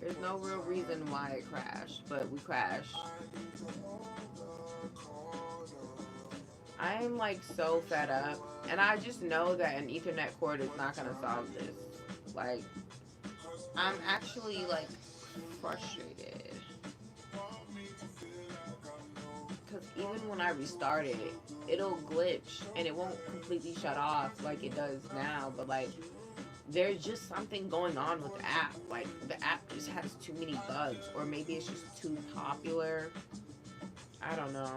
There's no real reason why it crashed, but we crashed. I am like so fed up, and I just know that an Ethernet cord is not gonna solve this. Like, I'm actually like frustrated because even when I restart it, it'll glitch and it won't completely shut off like it does now. But like, there's just something going on with the app. Like, the app just has too many bugs, or maybe it's just too popular. I don't know.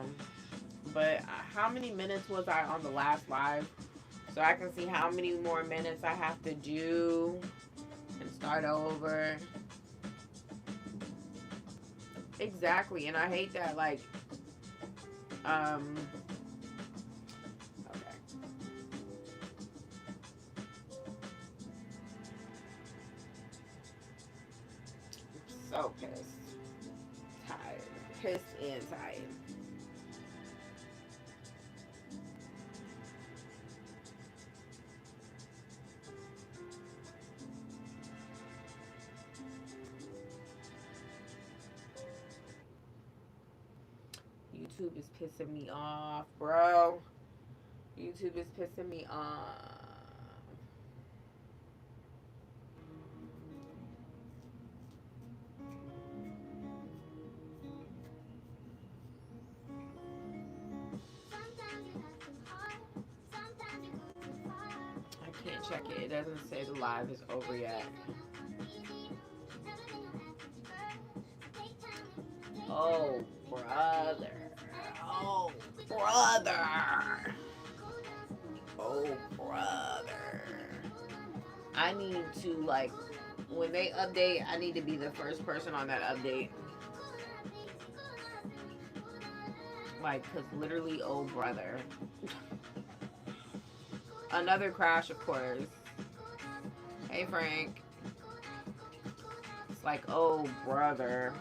But how many minutes was I on the last live? So I can see how many more minutes I have to do and start over. Exactly. And I hate that, like, um, okay. So pissed. Tired. Pissed and tired. YouTube is pissing me off, bro. YouTube is pissing me off. I can't check it. It doesn't say the live is over yet. Oh, brother. Oh, brother. Oh, brother. I need to, like, when they update, I need to be the first person on that update. Like, because literally, oh, brother. Another crash, of course. Hey, Frank. It's like, oh, brother.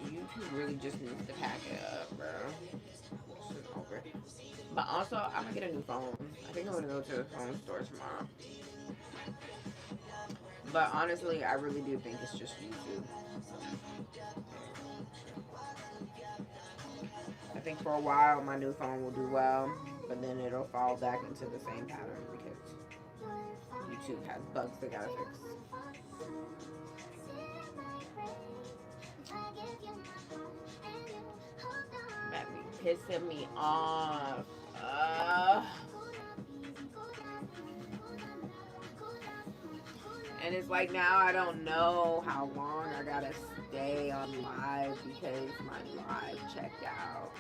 YouTube really just needs to pack it up, bro. Over. But also, I'm gonna get a new phone. I think I'm gonna go to the phone store tomorrow. But honestly, I really do think it's just YouTube. I think for a while my new phone will do well, but then it'll fall back into the same pattern because YouTube has bugs they gotta fix. That be pissing me off. And it's like now I don't know how long I gotta stay on live because my live checked out.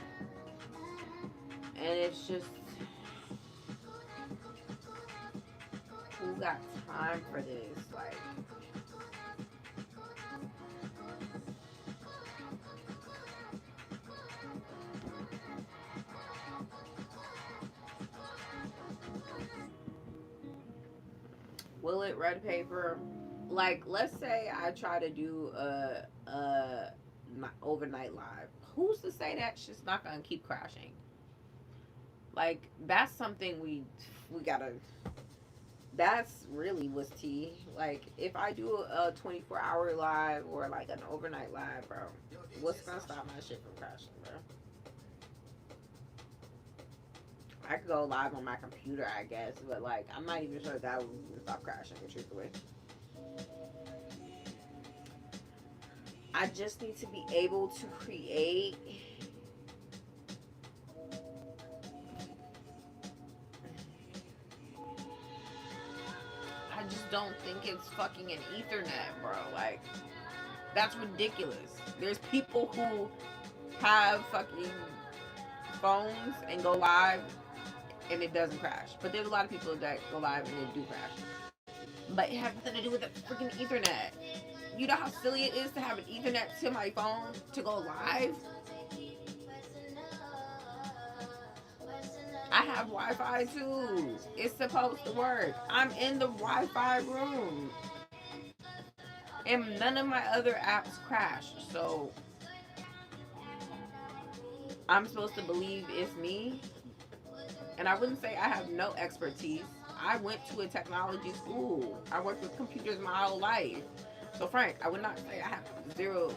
And it's just, who got time for this? Like, will it red paper? Like, let's say I try to do a overnight live. Who's to say that shit's not gonna keep crashing? Like, that's something we gotta. That's really was tea. Like, if I do a 24-hour live or like an overnight live, bro, what's gonna stop my shit from crashing, bro? I could go live on my computer, I guess, but like, I'm not even sure that would stop crashing, truthfully. I just need to be able to create. I just don't think it's fucking an Ethernet, bro. Like, that's ridiculous. There's people who have fucking phones and go live and it doesn't crash. But there's a lot of people that go live and it do crash. But it has nothing to do with the freaking Ethernet. You know how silly it is to have an Ethernet to my phone to go live? I have Wi-Fi too. It's supposed to work. I'm in the Wi-Fi room. And none of my other apps crash. So I'm supposed to believe it's me. And I wouldn't say I have no expertise. I went to a technology school. I worked with computers my whole life. So Frank, I would not say I have zero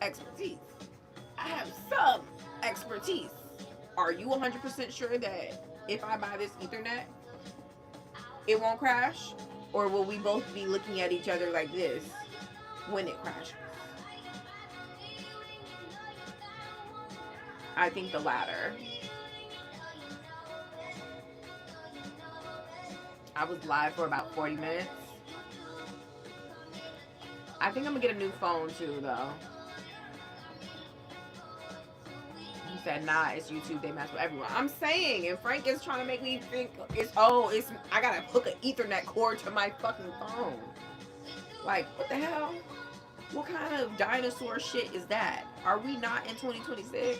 expertise. I have some expertise. Are you 100% sure that if I buy this Ethernet, it won't crash? Or will we both be looking at each other like this when it crashes? I think the latter. I was live for about 40 minutes. I think I'm gonna get a new phone too, though. He said, nah, it's YouTube. They mess with everyone. I'm saying, and Frank is trying to make me think I gotta hook an Ethernet cord to my fucking phone. Like, what the hell? What kind of dinosaur shit is that? Are we not in 2026?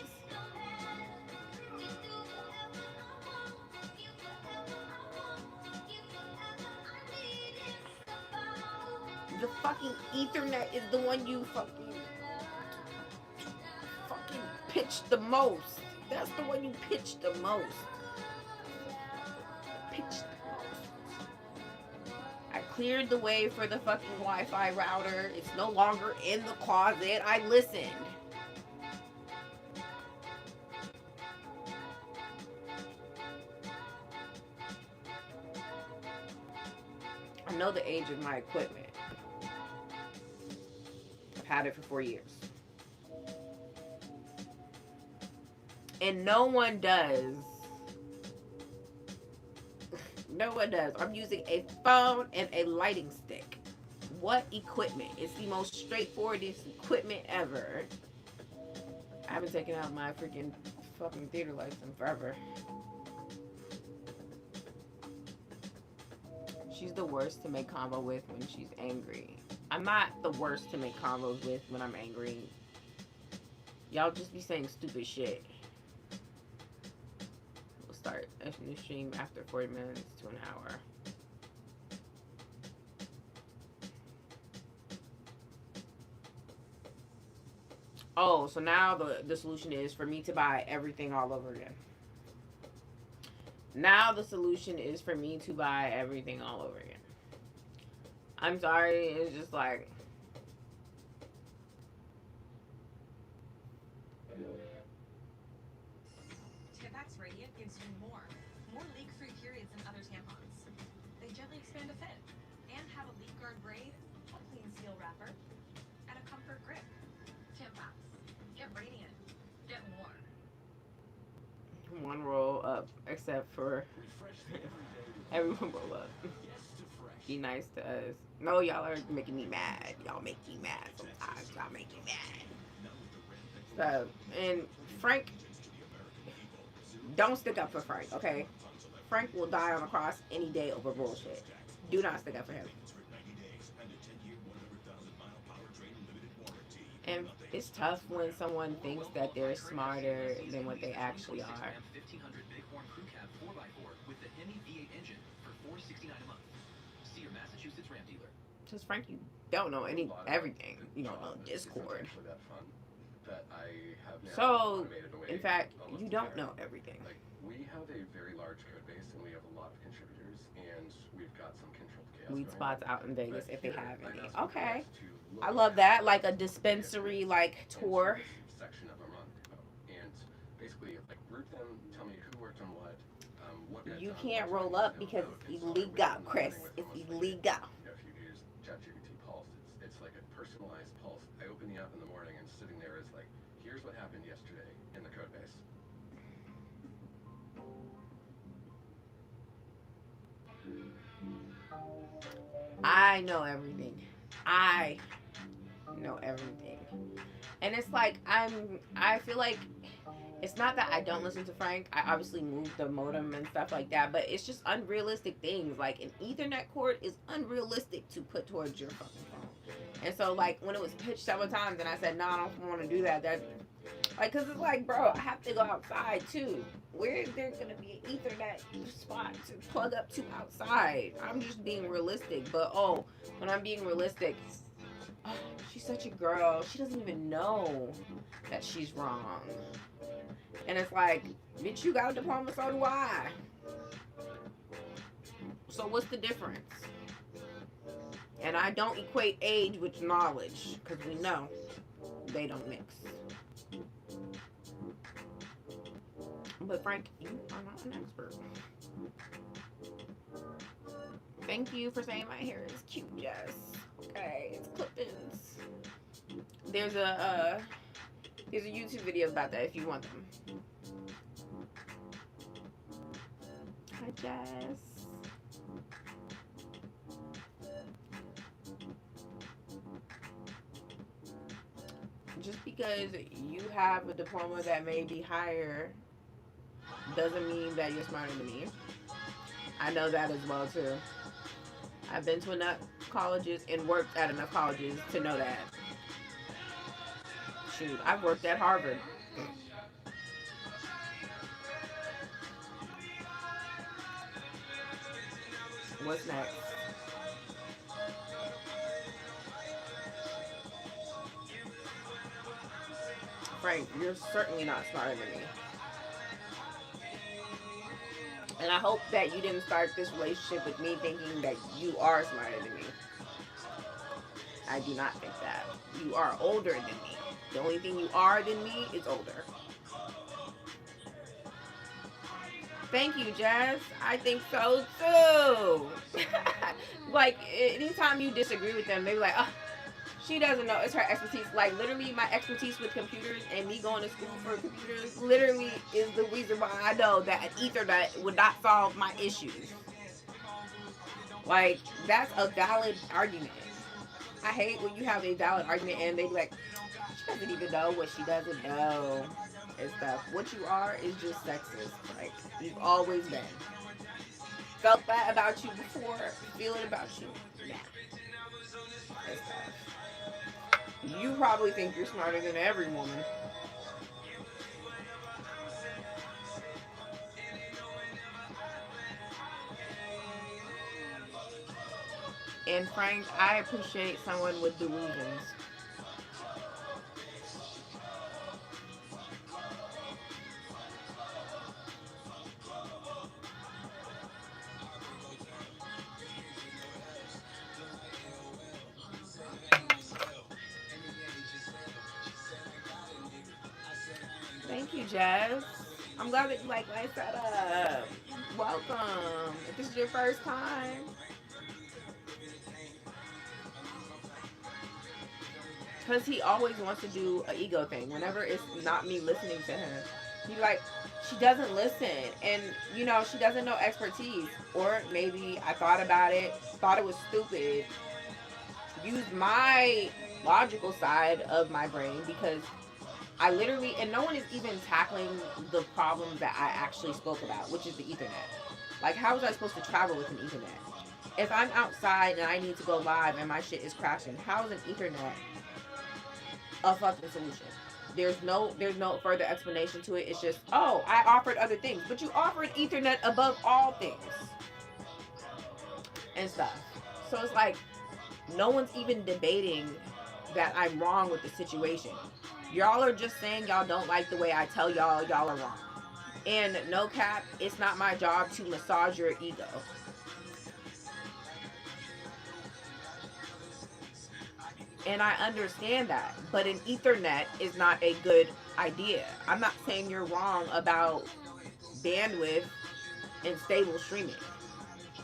The fucking Ethernet is the one you fucking pitched the most. That's the one you pitched the most. Pitched the most. I cleared the way for the fucking Wi-Fi router. It's no longer in the closet. I listened. I know the age of my equipment. I've had it for 4 years. And no one does. No one does. I'm using a phone and a lighting stick. What equipment? It's the most straightforwardest equipment ever. I haven't taken out my freaking fucking theater license forever. She's the worst to make convo with when she's angry. I'm not the worst to make convos with when I'm angry. Y'all just be saying stupid shit. We'll start a new stream after 40 minutes to an hour. Oh, so now the solution is for me to buy everything all over again. Now the solution is for me to buy everything all over again. I'm sorry, it's just like... Tipex Radiant gives you more leak-free periods than other tampons. They gently expand to fit and have a leak guard braid, a clean seal wrapper, and a comfort grip. Tipex, get radiant, get more. One roll up, except for everyone roll up. Be nice to us. No, y'all are making me mad. Y'all make me mad sometimes. Y'all make me mad. So, and Frank, don't stick up for Frank, okay? Frank will die on the cross any day over bullshit. Do not stick up for him. And it's tough when someone thinks that they're smarter than what they actually are. Because Frank, you don't know everything. You don't know Discord. So, in fact, you don't know everything. Like, we have a very large code base and we have a lot of contributors and we've got some controlled chaos. Weed spots out in Vegas if they have any. Okay. I love that. Like a dispensary like tour. Section of a month. And basically like group them, tell me who worked on what you can't roll up because it's illegal, Chris. It's illegal. If you use ChatGPT Pulse, it's like a personalized pulse. I open the app in the morning and sitting there is like, here's what happened yesterday in the code base. I know everything. I know everything. And it's like I feel like it's not that I don't listen to Frank. I obviously moved the modem and stuff like that, but it's just unrealistic things. Like an Ethernet cord is unrealistic to put towards your fucking phone. And so like when it was pitched several times and I said, no, I don't want to do that. That like, cause it's like, bro, I have to go outside too. Where is there gonna be an Ethernet spot to plug up to outside? I'm just being realistic. But when I'm being realistic, she's such a girl. She doesn't even know that she's wrong. And it's like, bitch, you got a diploma, so do I. So what's the difference? And I don't equate age with knowledge, because we know they don't mix. But Frank, you are not an expert. Thank you for saying my hair is cute, Jess. Okay, it's clip-ins. There's a YouTube video about that if you want them. Hi, Jess. Just because you have a diploma that may be higher doesn't mean that you're smarter than me. I know that as well too. I've been to enough colleges and worked at enough colleges to know that. Shoot, I've worked at Harvard. What's next? Frank, you're certainly not smarter than me. And I hope that you didn't start this relationship with me thinking that you are smarter than me. I do not think that. You are older than me. The only thing you are than me is older. Thank you, Jazz. I think so too. Like, anytime you disagree with them, they be like, oh, she doesn't know. It's her expertise. Like, literally, my expertise with computers and me going to school for computers literally is the reason why I know that Ethernet would not solve my issues. Like, that's a valid argument. I hate when you have a valid argument and they be like, she doesn't even know what she doesn't know and stuff. What you are is just sexist. Like, you've always been. Felt that about you before, feel it about you now. And stuff. You probably think you're smarter than every woman. And Frank, I appreciate someone with delusions. Thank you, Jazz. I'm glad that you like my setup. Welcome. If this is your first time, because he always wants to do an ego thing. Whenever it's not me listening to him, he's like, she doesn't listen. And, you know, she doesn't know expertise. Or maybe I thought about it, thought it was stupid, used my logical side of my brain because I literally, and no one is even tackling the problem that I actually spoke about, which is the Ethernet. Like, how was I supposed to travel with an Ethernet? If I'm outside and I need to go live and my shit is crashing, how is an Ethernet a fucking solution? There's no further explanation to it. It's just, oh, I offered other things, but you offered Ethernet above all things and stuff. So it's like no one's even debating that I'm wrong with the situation. Y'all are just saying y'all don't like the way I tell y'all are wrong. And no cap, it's not my job to massage your ego. And I understand that. But an Ethernet is not a good idea. I'm not saying you're wrong about bandwidth and stable streaming.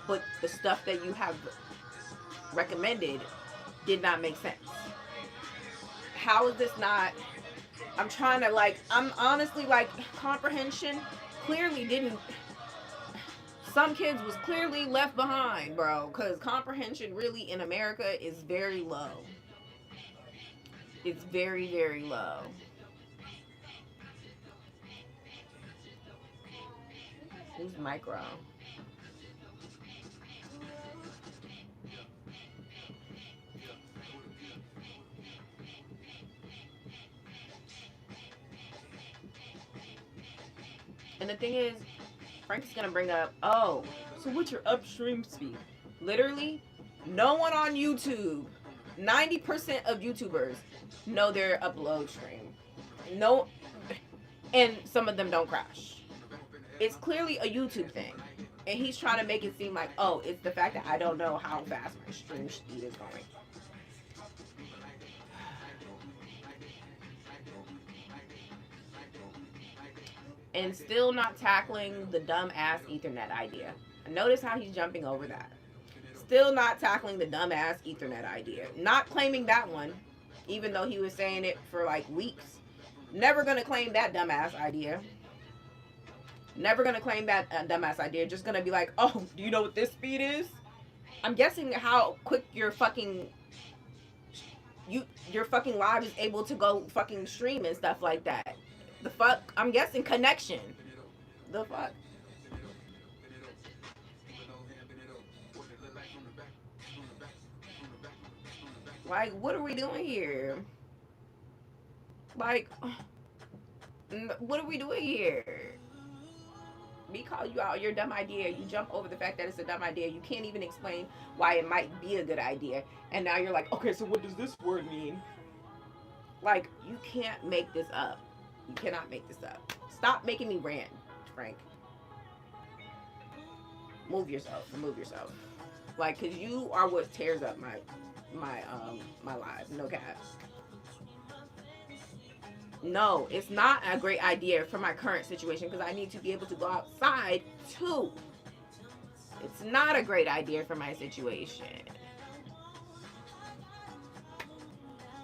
But the stuff that you have recommended did not make sense. How is this not... I'm trying to, like, I'm honestly, like, comprehension clearly didn't... Some kids was clearly left behind, bro. Because comprehension really in America is very low. It's very, very low. Who's micro? And the thing is, Frank's gonna bring up, oh, so what's your upstream speed? Literally, no one on YouTube, 90% of YouTubers know their upload stream. No, and some of them don't crash. It's clearly a YouTube thing. And he's trying to make it seem like, oh, it's the fact that I don't know how fast my stream speed is going. And still not tackling the dumb ass Ethernet idea. Notice how he's jumping over that. Still not tackling the dumb ass Ethernet idea. Not claiming that one, even though he was saying it for like weeks. Never gonna claim that dumbass idea. Never gonna claim that dumbass idea. Just gonna be like, oh, do you know what this speed is? I'm guessing how quick your fucking live is able to go fucking stream and stuff like that. The fuck? I'm guessing connection. The fuck? Like, what are we doing here? Like, what are we doing here? Me call you out your dumb idea. You jump over the fact that it's a dumb idea. You can't even explain why it might be a good idea. And now you're like, okay, so what does this word mean? Like, you can't make this up. You cannot make this up. Stop making me rant, Frank. Move yourself. Remove yourself. Like, cause you are what tears up my live. No cap. No, it's not a great idea for my current situation because I need to be able to go outside too. It's not a great idea for my situation.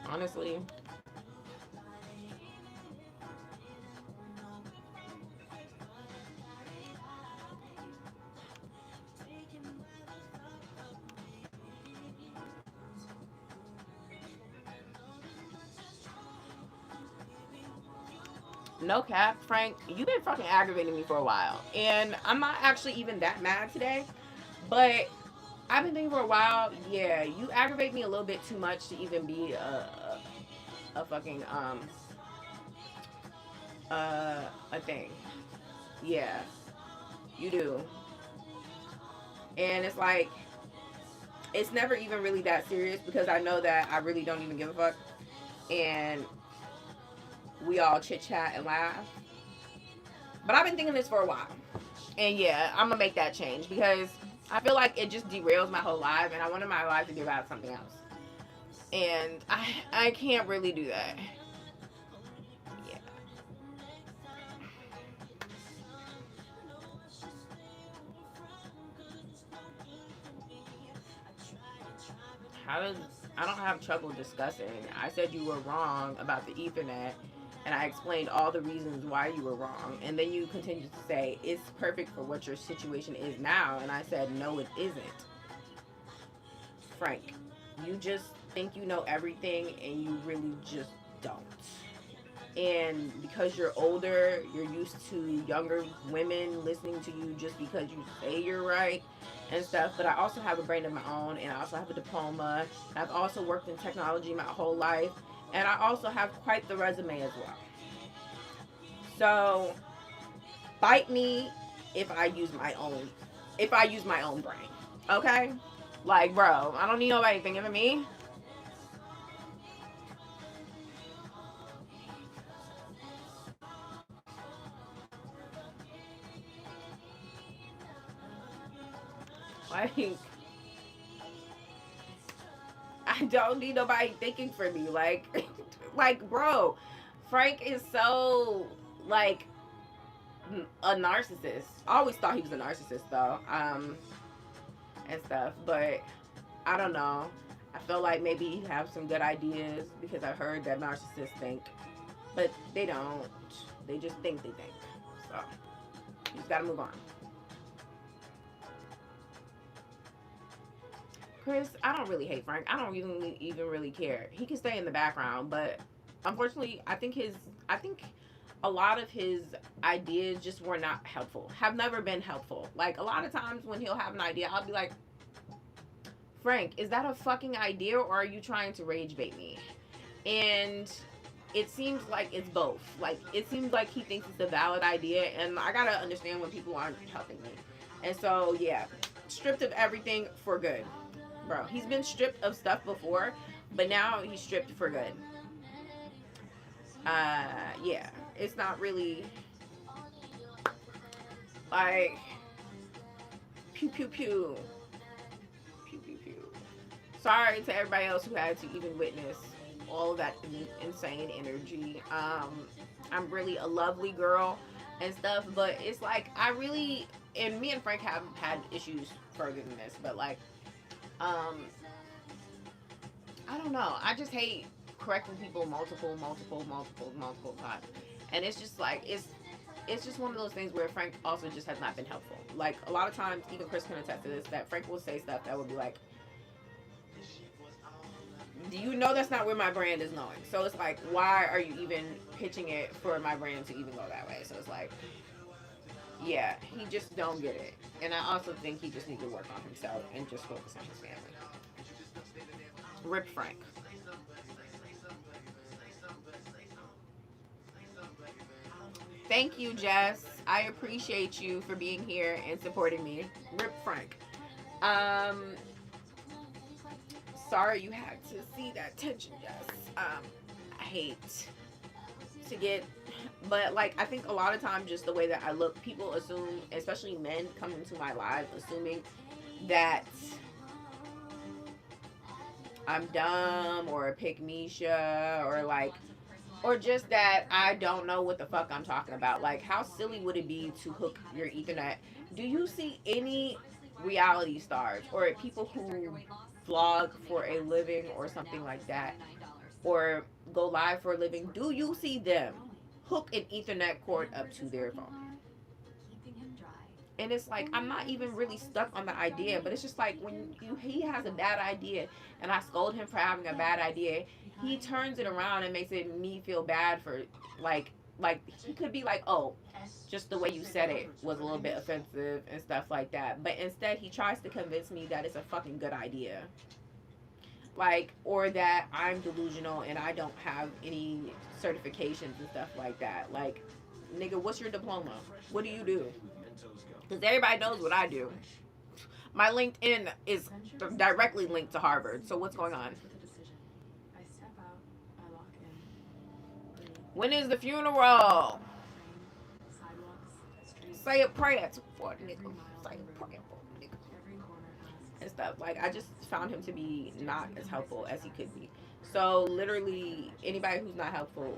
Honestly. No cap, Frank, you've been fucking aggravating me for a while. And I'm not actually even that mad today. But I've been thinking for a while, yeah, you aggravate me a little bit too much to even be a fucking, a thing. Yeah, you do. And it's like, it's never even really that serious because I know that I really don't even give a fuck. And we all chit chat and laugh. But I've been thinking this for a while. And yeah, I'm gonna make that change because I feel like it just derails my whole life and I wanted my life to be about something else. And I can't really do that. Yeah. I don't have trouble discussing. I said you were wrong about the Ethernet and I explained all the reasons why you were wrong. And then you continued to say, it's perfect for what your situation is now. And I said, no, it isn't. Frank, you just think you know everything and you really just don't. And because you're older, you're used to younger women listening to you just because you say you're right and stuff. But I also have a brain of my own and I also have a diploma. I've also worked in technology my whole life. And I also have quite the resume as well. So, bite me if I use my own brain. Okay? Like, bro, I don't need nobody thinking of me. Like, I don't need nobody thinking for me. Like, like, bro, Frank is so, like, a narcissist. I always thought he was a narcissist, though, and stuff. But, I don't know. I feel like maybe he have some good ideas because I heard that narcissists think. But they don't. They just think they think. So, you just gotta move on. Chris, I don't really hate Frank. I don't even really care. He can stay in the background, but unfortunately, I think a lot of his ideas just were not helpful. Have never been helpful. Like, a lot of times when he'll have an idea, I'll be like, Frank, is that a fucking idea or are you trying to rage bait me? And it seems like it's both. Like, it seems like he thinks it's a valid idea, and I gotta understand when people aren't helping me. And so, yeah, stripped of everything for good. Bro, he's been stripped of stuff before, but now he's stripped for good. Yeah. It's not really like pew pew pew pew pew pew. Sorry to everybody else who had to even witness all of that insane energy. I'm really a lovely girl and stuff, but it's like I really, and me and Frank have had issues further than this, but like, um, I don't know. I just hate correcting people multiple times, and it's just like it's just one of those things where Frank also just has not been helpful. Like a lot of times, even Chris can attest to this, that Frank will say stuff that will be like, "Do you know that's not where my brand is going?" So it's like, why are you even pitching it for my brand to even go that way? So it's like, yeah, he just don't get it, and I also think he just needs to work on himself and just focus on his family. Rip Frank. Thank you, Jess. I appreciate you for being here and supporting me. Rip Frank. Um, Sorry you had to see that tension, Jess. I hate to get, but like I think a lot of times just the way that I look, people assume, especially men come into my life, assuming that I'm dumb or a pick Misha or like or just that I don't know what the fuck I'm talking about. Like, how silly would it be to hook your Ethernet? Do you see any reality stars or people who vlog for a living or something like that, or go live for a living? Do you see them hook an Ethernet cord up to their phone? And it's like I'm not even really stuck on the idea, but it's just like when he has a bad idea and I scold him for having a bad idea, he turns it around and makes it me feel bad for like he could be like, oh, just the way you said it was a little bit offensive and stuff like that. But instead he tries to convince me that it's a fucking good idea. Like, or that I'm delusional and I don't have any certifications and stuff like that. Like, nigga, what's your diploma? What do you do? Because everybody knows what I do. My LinkedIn is directly linked to Harvard. So what's going on? When is the funeral? Say a prayer for the nigga. Say a prayer for the nigga. And stuff. Like, I just found him to be not as helpful as he could be. So literally, anybody who's not helpful,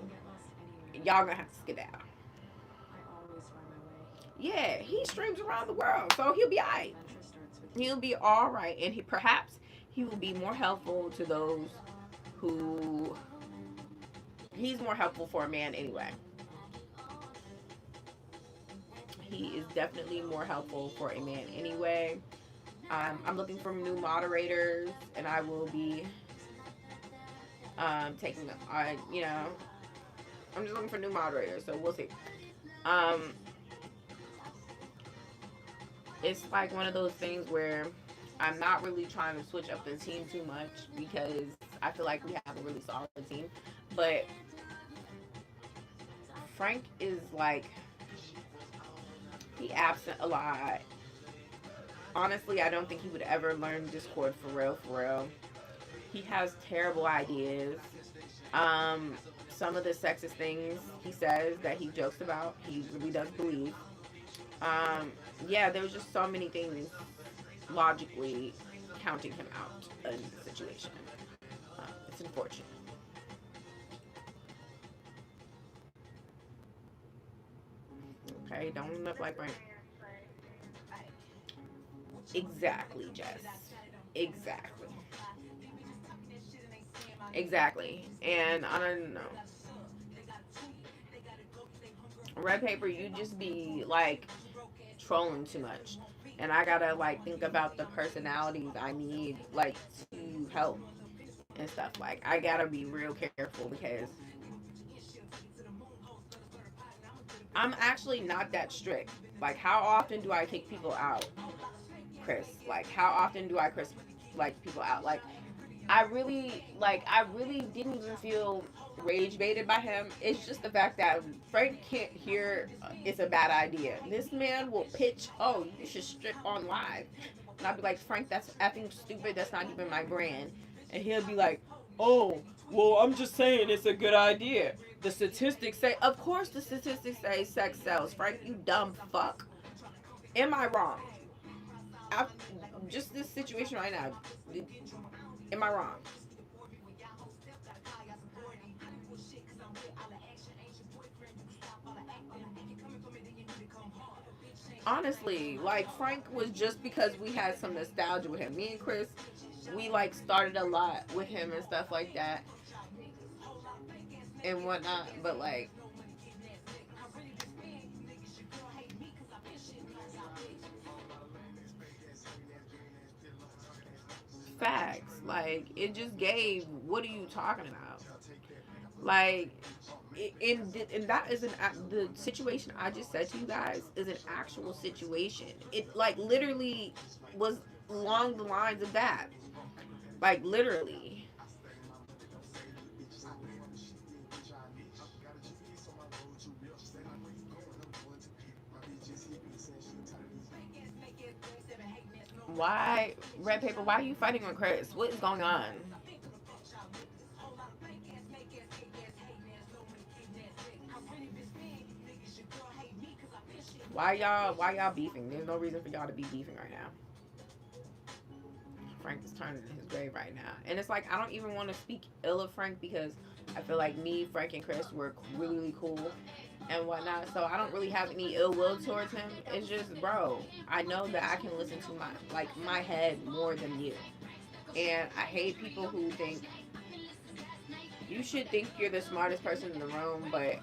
y'all gonna have to skedaddle. Yeah, he streams around the world, so he'll be alright. He'll be all right, and he will be more helpful to those who he's more helpful for a man anyway. He is definitely more helpful for a man anyway. I'm looking for new moderators, and I will be taking. I'm just looking for new moderators, so we'll see. Um, it's like one of those things where I'm not really trying to switch up the team too much because I feel like we have a really solid team. But Frank is like, he absent a lot. Honestly, I don't think he would ever learn Discord for real, for real. He has terrible ideas. Some of the sexist things he says that he jokes about, he really does believe. Yeah, there's just so many things logically counting him out in the situation. It's unfortunate. Okay, don't look like Frank. Exactly, Jess. Exactly. Exactly. And I don't know. Red paper, you just be like trolling too much. And I gotta like think about the personalities I need like to help and stuff. Like I gotta be real careful because I'm actually not that strict. Like how often do I kick people out, Chris? Like how often do I Chris like people out? I really didn't even feel rage baited by him. It's just the fact that Frank can't hear it's a bad idea. This man will pitch, oh, you should strip on live. And I'll be like, Frank, that's effing stupid. That's not even my brand. And he'll be like, Oh, well, I'm just saying it's a good idea. The statistics say, of course, the statistics say sex sells, Frank. You dumb fuck. Am I wrong? I, just this situation right now. Am I wrong? Honestly, like Frank was just because we had some nostalgia with him. Me and Chris, we like started a lot with him and stuff like that and whatnot. But like facts, like it just gave. What are you talking about? Like, and that is the situation I just said to you guys is an actual situation. It like literally was along the lines of that. Like literally. Why red paper? Why are you fighting with Chris? What is going on? Why y'all beefing? There's no reason for y'all to be beefing right now. Frank is turning in his grave right now. And it's like I don't even want to speak ill of Frank because I feel like me, Frank, and Chris were really, really cool and whatnot. So I don't really have any ill will towards him. It's just, bro, I know that I can listen to my head more than you. And I hate people who think you should think you're the smartest person in the room, but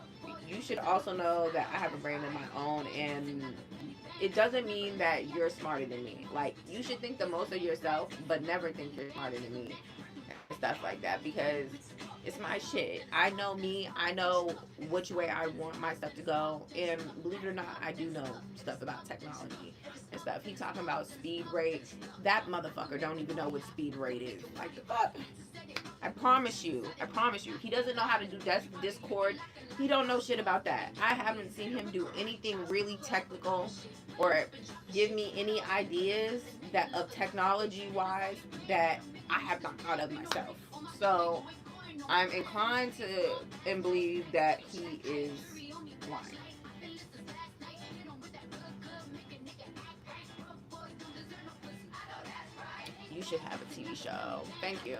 you should also know that I have a brain of my own, and it doesn't mean that you're smarter than me. Like you should think the most of yourself, but never think you're smarter than me and stuff like that because it's my shit. I know me. I know which way I want my stuff to go, and believe it or not, I do know stuff about technology and stuff. He talking about speed rate. That motherfucker don't even know what speed rate is. Like the fuck. I promise you. I promise you. He doesn't know how to do Discord. He don't know shit about that. I haven't seen him do anything really technical or give me any ideas that of technology wise that I have not thought of myself. So I'm inclined to and believe that he is lying. You should have a TV show. Thank you.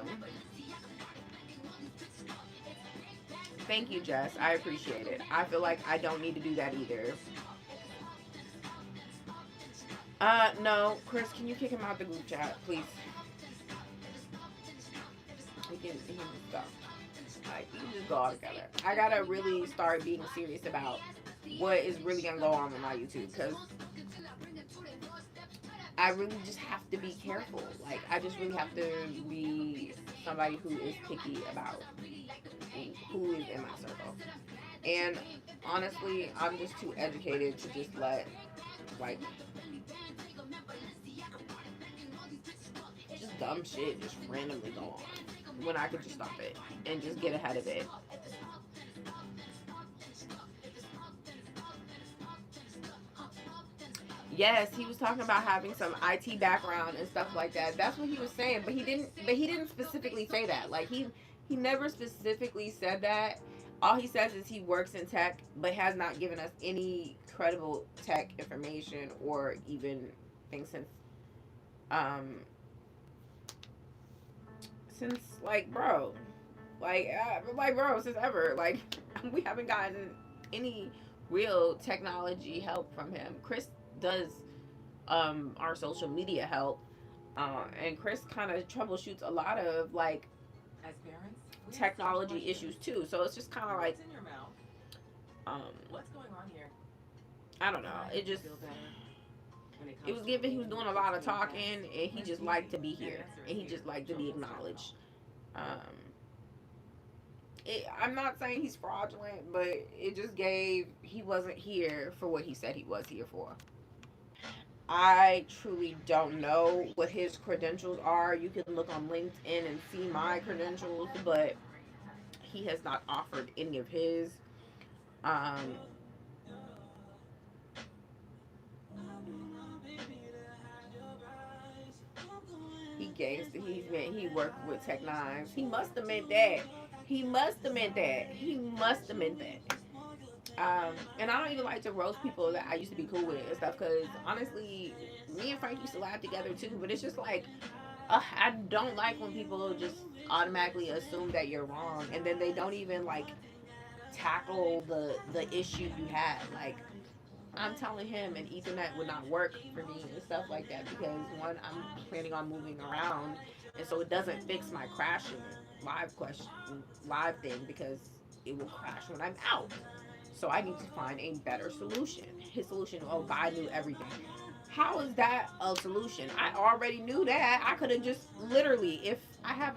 Thank you, Jess. I appreciate it. I feel like I don't need to do that either. No, Chris, can you kick him out the group chat, please? He can just go. Like, you can just go all together. I gotta really start being serious about what is really gonna go on with my YouTube because I really just have to be careful. Like, I just really have to be somebody who is picky about who is in my circle. And honestly, I'm just too educated to just let, like, just dumb shit just randomly go on when I could just stop it and just get ahead of it. Yes, he was talking about having some IT background and stuff like that. That's what he was saying, but he didn't specifically say that. Like he never specifically said that. All he says is he works in tech, but has not given us any credible tech information or even things um since like bro, like bro since ever like we haven't gotten any real technology help from him. Chris does our social media help, and Chris kind of troubleshoots a lot of like As parents, technology issues too. So it's just kind of like what's in your mouth? What's going on here? I don't know. It just it was given he was doing a lot of talking and he just liked to be here and he just liked to be acknowledged. Um, I'm not saying he's fraudulent, but it just gave he wasn't here for what he said he was here for. I truly don't know what his credentials are. You can look on LinkedIn and see my credentials, but he has not offered any of his. Um, He gangster. He worked with Tech Nines. He must have meant that. He must have meant that. He must have meant that. And I don't even like to roast people that I used to be cool with and stuff because honestly, me and Frank used to laugh together too. But it's just like I don't like when people just automatically assume that you're wrong and then they don't even like tackle the issue you had. Like I'm telling him an Ethernet would not work for me and stuff like that because one, I'm planning on moving around, and so it doesn't fix my crashing live question live thing because it will crash when I'm out. So I need to find a better solution. His solution, oh, buy new everything. How is that a solution? I already knew that. I could have just literally, if I have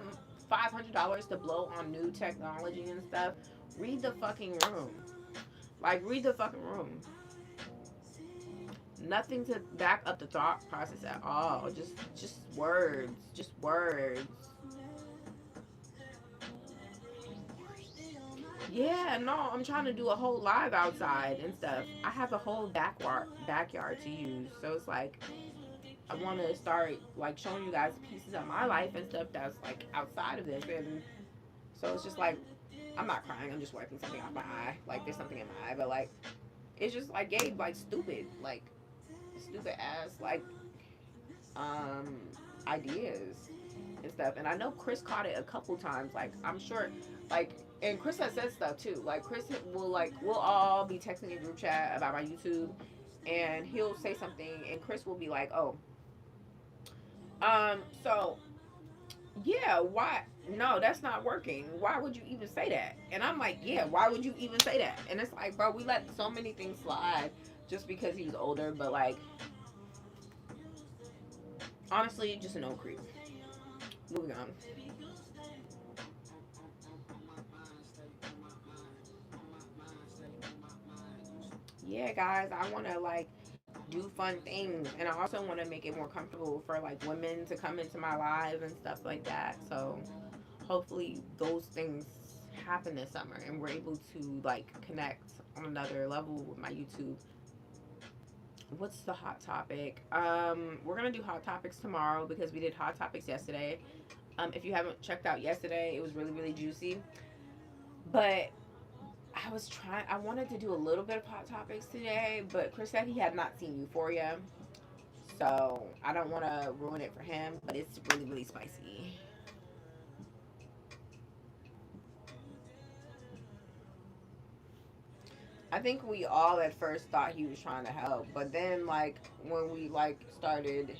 $500 to blow on new technology and stuff, read the fucking room. Like, read the fucking room. Nothing to back up the thought process at all. Just words. Just words. Yeah, no, I'm trying to do a whole live outside and stuff. I have a whole backyard to use. So it's like I want to start like showing you guys pieces of my life and stuff that's like outside of this. And so it's just like I'm not crying. I'm just wiping something off my eye. Like there's something in my eye, but like it's just like Gabe, like stupid ass like um ideas and stuff. And I know Chris caught it a couple times. Like I'm sure, like, and Chris has said stuff too. Like Chris will like we'll all be texting a group chat about my YouTube, and he'll say something, and Chris will be like, "Oh, so yeah, why? No, that's not working. Why would you even say that?" And I'm like, "Yeah, why would you even say that?" And it's like, bro, we let so many things slide just because he's older, but like honestly, just an old creep. Moving on. Yeah, guys, I want to like do fun things, and I also want to make it more comfortable for like women to come into my lives and stuff like that. So hopefully those things happen this summer, and we're able to like connect on another level with my YouTube. What's the hot topic? We're gonna do hot topics tomorrow because we did hot topics yesterday. If you haven't checked out yesterday, it was really juicy. But I wanted to do a little bit of hot topics today, but Chris said he had not seen Euphoria, so I don't want to ruin it for him. But it's really spicy. I think we all at first thought he was trying to help, but then like when we like started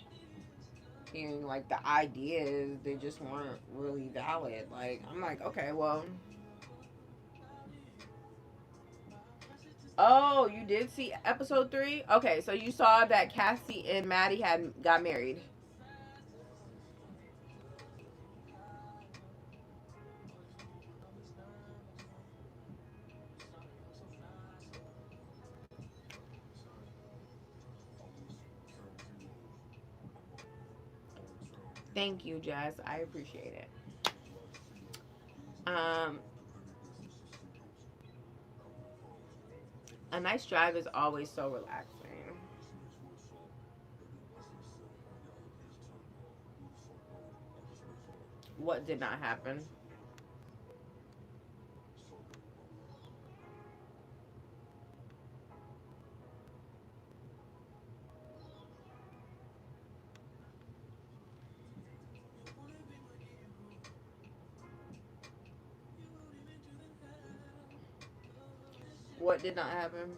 hearing like the ideas, they just weren't really valid. Like I'm like, okay, well, oh, you did see episode 3? Okay, so you saw that Cassie and Maddie had got married. Thank you, Jess. I appreciate it. Um, a nice drive is always so relaxing. What did not happen? What did not happen?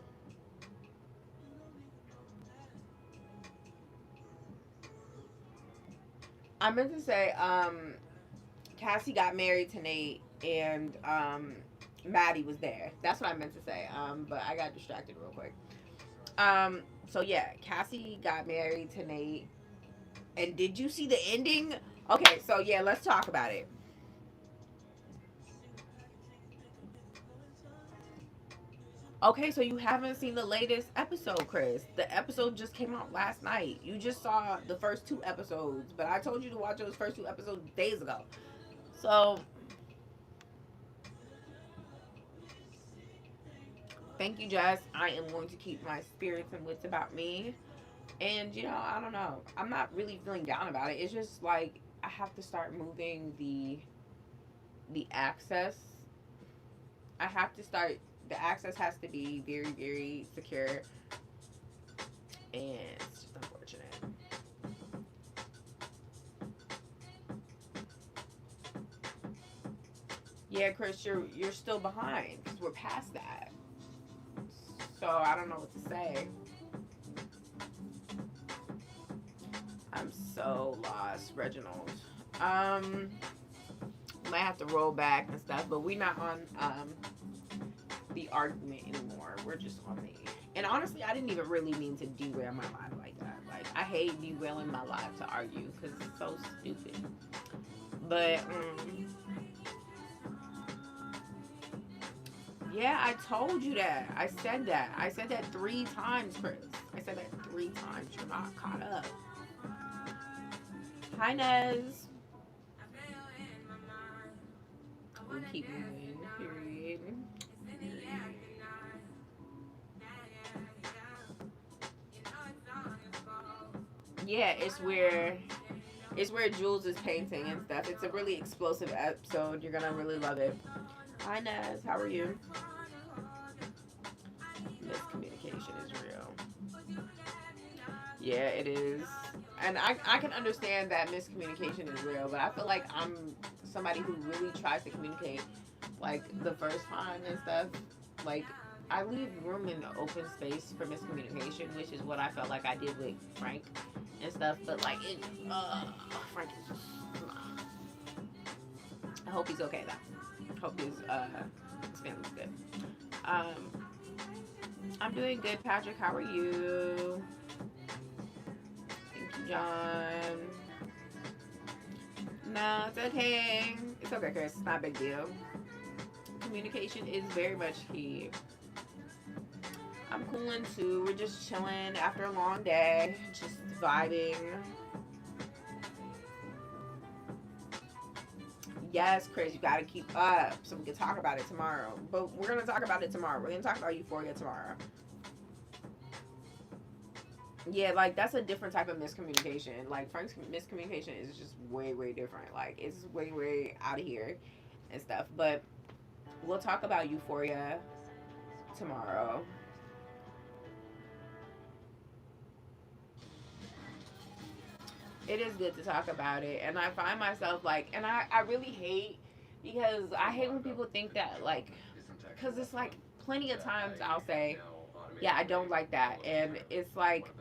I meant to say, Cassie got married to Nate, and Maddie was there. That's what I meant to say. But I got distracted real quick. So yeah, Cassie got married to Nate, and did you see the ending? Okay, so yeah, let's talk about it. Okay, so you haven't seen the latest episode, Chris. The episode just came out last night. You just saw the first 2 episodes, but I told you to watch those first 2 episodes days ago. So thank you, Jess. I am going to keep my spirits and wits about me. And I don't know. I'm not really feeling down about it. It's just like I have to start moving the access. I have to start. The access has to be very, very secure, and it's just unfortunate. Yeah, Chris, you're still behind because we're past that. So I don't know what to say. I'm so lost, Reginald. Um, might have to roll back and stuff, but we're not on the argument anymore. We're just on the. And honestly, I didn't even really mean to derail my life like that. Like I hate derailing my life to argue because it's so stupid. But yeah, I told you that. I said that. I said that 3 times, Chris. I said that 3 times. You're not caught up. Hi, Nez. We keep moving. Period. Yeah, it's where Jules is painting and stuff. It's a really explosive episode. You're gonna really love it. Hi, Nez. How are you? Miscommunication is real. Yeah, it is. And I can understand that miscommunication is real, but I feel like I'm somebody who really tries to communicate like the first time and stuff. Like I leave room in the open space for miscommunication, which is what I felt like I did with Frank and stuff. But like it, Frank is just. I hope he's okay though. Hope his family's good. Um, I'm doing good, Patrick. How are you? Thank you, John. No, it's okay. It's okay, Chris. It's not a big deal. Communication is very much key. I'm cooling too. We're just chilling after a long day, just vibing. Yes, Chris, you gotta keep up so we can talk about it tomorrow. But we're gonna talk about it tomorrow. We're gonna talk about Euphoria tomorrow. Yeah, like that's a different type of miscommunication. Like Frank's miscommunication is just way, way different. Like it's way, way out of here and stuff. But we'll talk about Euphoria tomorrow. It is good to talk about it, and I find myself like, and I really hate because I hate when people think that like, because it's like plenty of times I'll say, yeah, I don't like that, and it's like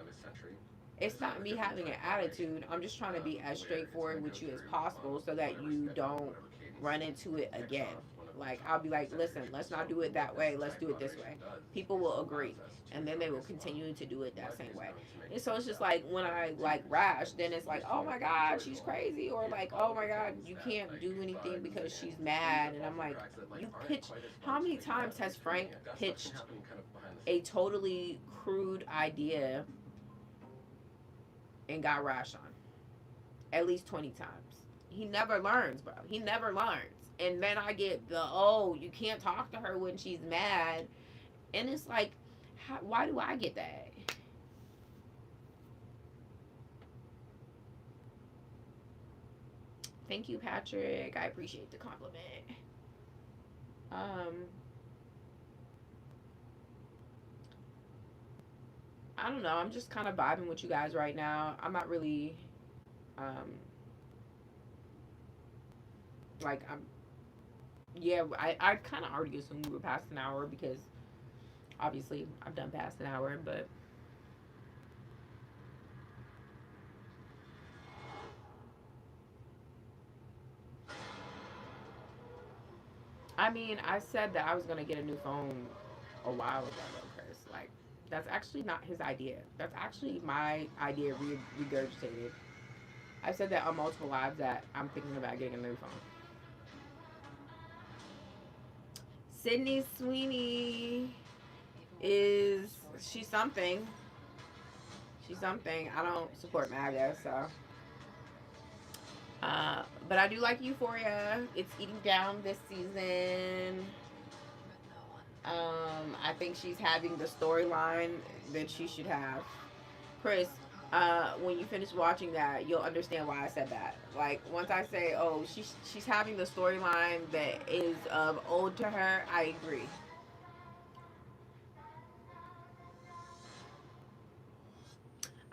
it's not me having an attitude. I'm just trying to be as straightforward with you as possible so that you don't run into it again. Like I'll be like, listen, let's not do it that way. Let's do it this way. People will agree, and then they will continue to do it that same way. And so it's just like when I like rash, then it's like, oh my God, she's crazy, or like, oh my God, you can't do anything because she's mad. And I'm like, you pitch. How many times has Frank pitched a totally crude idea and got rashed on? At least 20 times. He never learns, bro. He never learns. And then I get the, oh, you can't talk to her when she's mad. And it's like, why do I get that? Thank you, Patrick. I appreciate the compliment. I don't know. I'm just kind of vibing with you guys right now. I'm not really, um, like, yeah, I kind of already assumed we were past an hour because obviously I've done past an hour, but I mean, I said that I was gonna get a new phone a while ago, though, Chris. Like, that's actually not his idea. That's actually my idea regurgitated. I said that on multiple lives that I'm thinking about getting a new phone. Sydney Sweeney is she's something. She's something. I don't support MAGA, so. But I do like Euphoria. It's eating down this season. I think she's having the storyline that she should have. Chris, When you finish watching that, you'll understand why I said that. Like once I say, oh, she's having the storyline that is owed to her, I agree.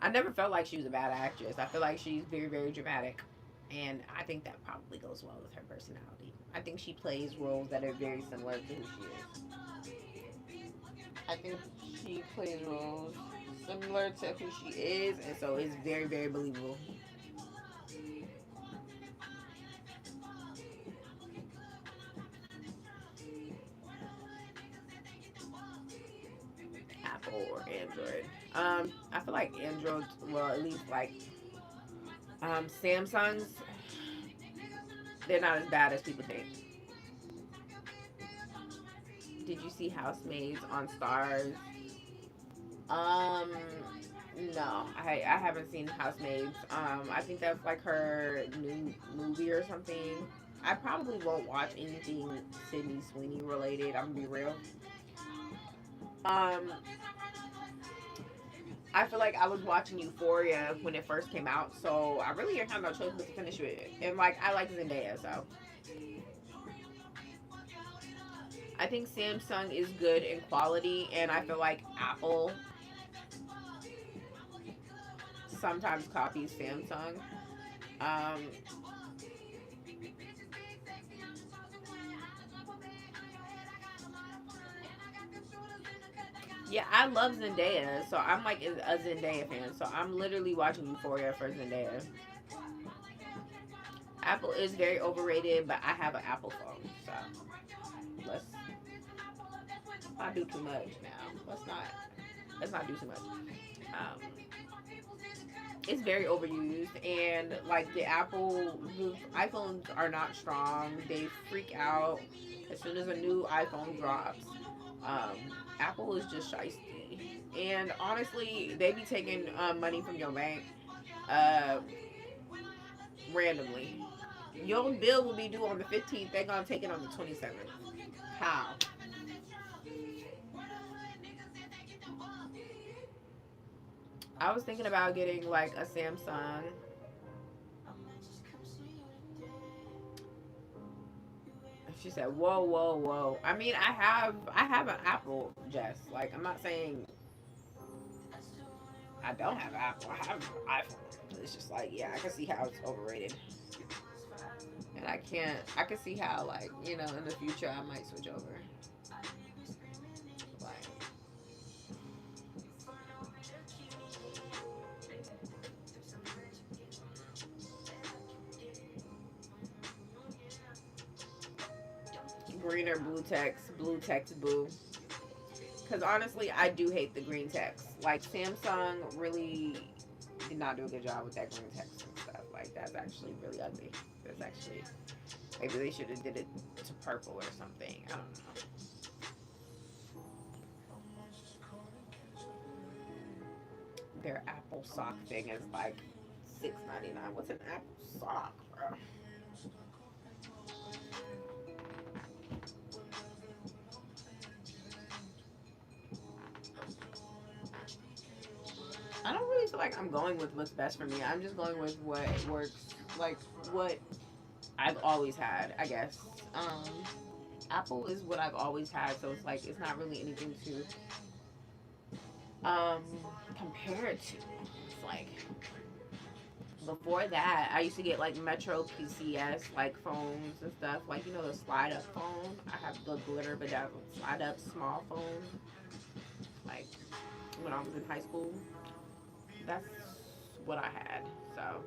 I never felt like she was a bad actress. I feel like she's very, very dramatic. And I think that probably goes well with her personality. I think she plays roles that are very similar to who she is. I think she plays roles similar to who she is, and so it's very, very believable. Apple or Android. I feel like Android, well, at least like Samsung's, they're not as bad as people think. Did you see Housemaids on Stars? Um, no, I haven't seen Housemaids. I think that's like her new movie or something. I probably won't watch anything Sydney Sweeney related. I'm gonna be real. Um, I feel like I was watching Euphoria when it first came out, so I really didn't have no choice but to finish with it. And like I like Zendaya, so I think Samsung is good in quality, and I feel like Apple sometimes copies Samsung. Um, yeah, I love Zendaya, so I'm like a Zendaya fan. So I'm literally watching Euphoria for Zendaya. Apple is very overrated, but I have an Apple phone, so let's not do too much now. Let's not do too much. It's very overused, and like the iPhones are not strong. They freak out as soon as a new iPhone drops. Um, Apple is just shiesty, and honestly, they be taking money from your bank uh, randomly. Your bill will be due on the 15th. They're gonna take it on the 27th. How? I was thinking about getting like a Samsung. She said, "Whoa, whoa, whoa." I mean, I have an Apple, Jess. Like, I'm not saying I don't have Apple. I have an iPhone. It's just like, yeah, I can see how it's overrated, and I can see how like in the future I might switch over. Like, green or blue text, boo. Because honestly, I do hate the green text. Like Samsung really did not do a good job with that green text and stuff. Like that's actually really ugly. That's actually maybe they should have did it to purple or something. I don't know. Their Apple sock thing is like $6.99. What's an Apple sock, bro? I don't really feel like I'm going with what's best for me. I'm just going with what works, like what I've always had, I guess. Um, Apple is what I've always had, so it's like it's not really anything to compare it to. It's like before that, I used to get like Metro PCS like phones and stuff, like the slide up phone. I have the glitter bedazzled slide up small phone, like when I was in high school. That's what I had. So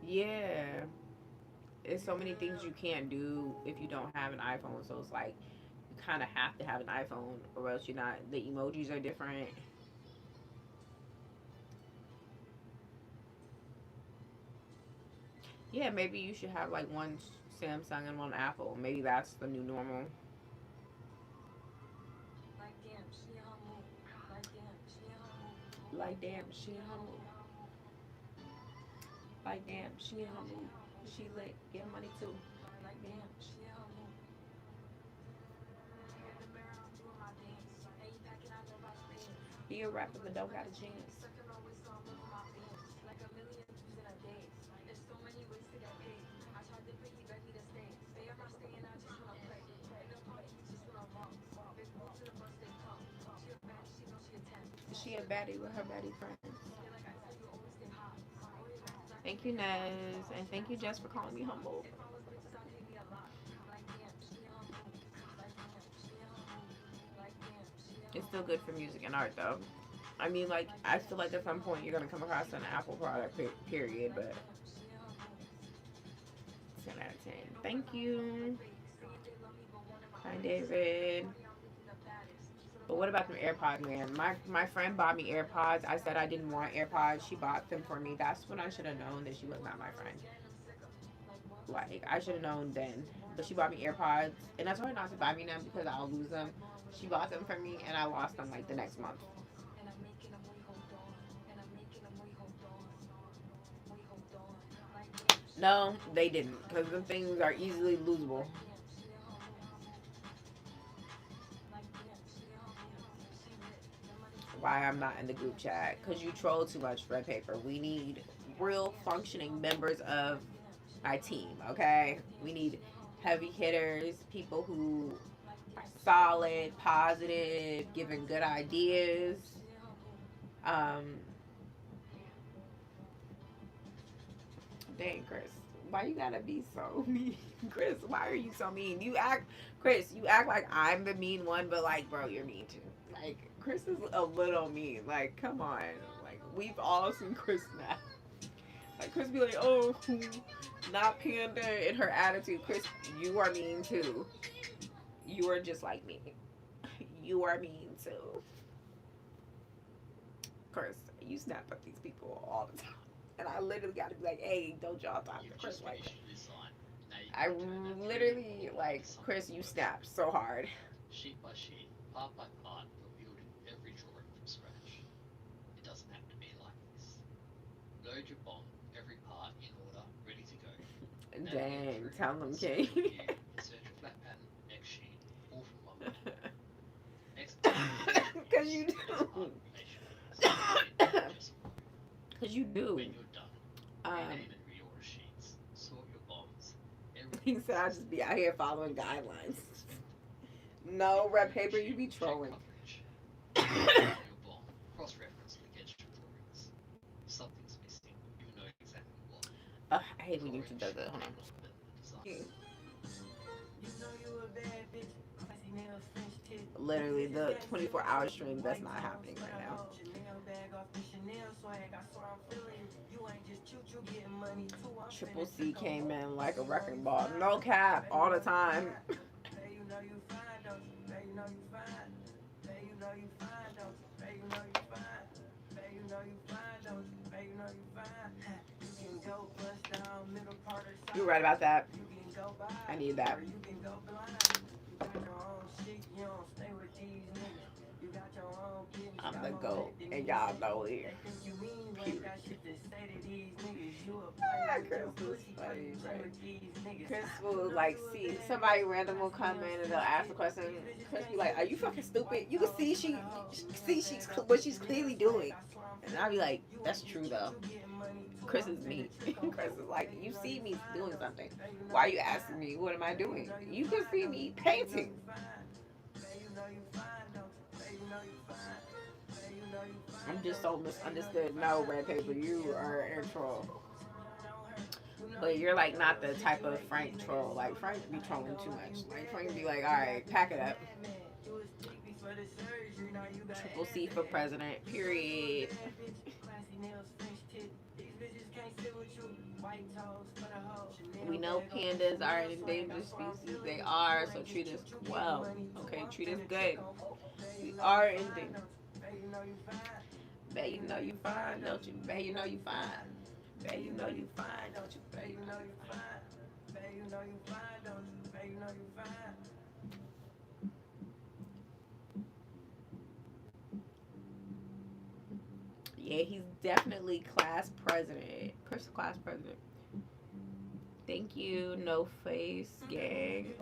yeah, it's so many things you can't do if you don't have an iPhone. So it's like you kind of have to have an iPhone, or else you're not. The emojis are different. Yeah, maybe you should have like one Samsung and one Apple. Maybe that's the new normal. Like damn, she humble. Like damn, she humble. She lit. Get money too. Like damn, she humble. He a rapper but don't got a chance. She a baddie with her baddie friends. Thank you, Nez, and thank you, Jess, for calling me humble. It's still good for music and art, though. I mean, like, I feel like at some point you're gonna come across an Apple product, period. But 10 out of 10. Thank you. Hi, David. But what about the AirPods, man? My friend bought me AirPods. I said I didn't want AirPods. She bought them for me. That's when I should have known that she was not my friend. Like, I should have known then. But she bought me AirPods, and I told her not to buy me them because I'll lose them. She bought them for me, and I lost them like the next month. No, they didn't, because the things are easily losable. Why I'm not in the group chat? Because you troll too much, Red Paper. We need real functioning members of my team, okay? We need heavy hitters, people who are solid, positive, giving good ideas. Um, Dang, Chris, why you gotta be so mean? Chris, why are you so mean? Chris, you act like I'm the mean one, but like, bro, you're mean too. Like, Chris is a little mean. Like, come on. Like, we've all seen Chris now. Like, Chris be like, oh, not Panda in her attitude. Chris, you are mean too. You are just like me. You are mean too. Chris, you snap at these people all the time. And I literally got to be like, hey, don't y'all talk to Chris like that. I literally, like, Chris, you snap so hard. Sheet by sheet, part by part, you're building every drawing from scratch. It doesn't have to be like this. Load your bomb, every part in order, ready to go. Dang, tell them, King. Search a flat pattern, next sheet, all from one book. Next Because you do. Because you do. When you're done, rename and reorder sheets, sort your bombs. He said I'll just be out here following guidelines. No, Red Paper, you be trolling. Your bomb, cross-reference against your drawings. Something's missing, you know exactly what. I hate when YouTube does that. Hold on. Literally, the 24-hour stream, that's not happening right now. Triple C came in like a wrecking ball. No cap, all the time. You're right about that. I need that. I'm the GOAT, and y'all know it. Chris was funny, right? Chris will like see somebody random will come in and they'll ask a question. Chris be like, "Are you fucking stupid? You can see she's what she's clearly doing," and I'll be like, "That's true though." Chris is me. Chris is like, "You see me doing something. Why are you asking me? What am I doing? You can see me painting." I'm just so misunderstood. No, Red Paper, you are in troll. But you're like not the type of Frank troll. Like Frank be trolling too much. Like Frank be like, all right, pack it up. Triple C for president. Period. We know pandas are an endangered species. They are, so treat us well. Okay, treat us good. We are endangered. Bet you know you fine, don't you? Bet you know you fine. Bet you know you fine, don't you? Bet you know you fine. Bet you know you fine, don't you? Bet you know you fine. Yeah, he's definitely class president. Class president. Thank you, No Face Gang.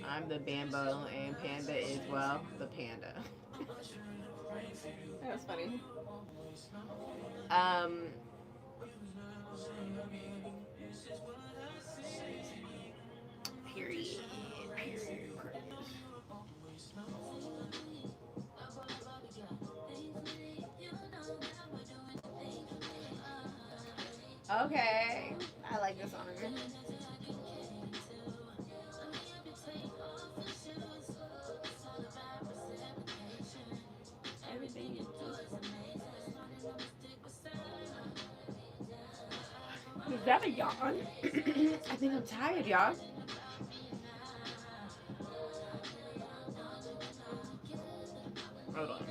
I'm the Bambo, and Panda is, well, the Panda. That's funny. Um, period. Period. Okay. I like this song. Everything you do is amazing. Is that a yawn? I think I'm tired, y'all. Hold on.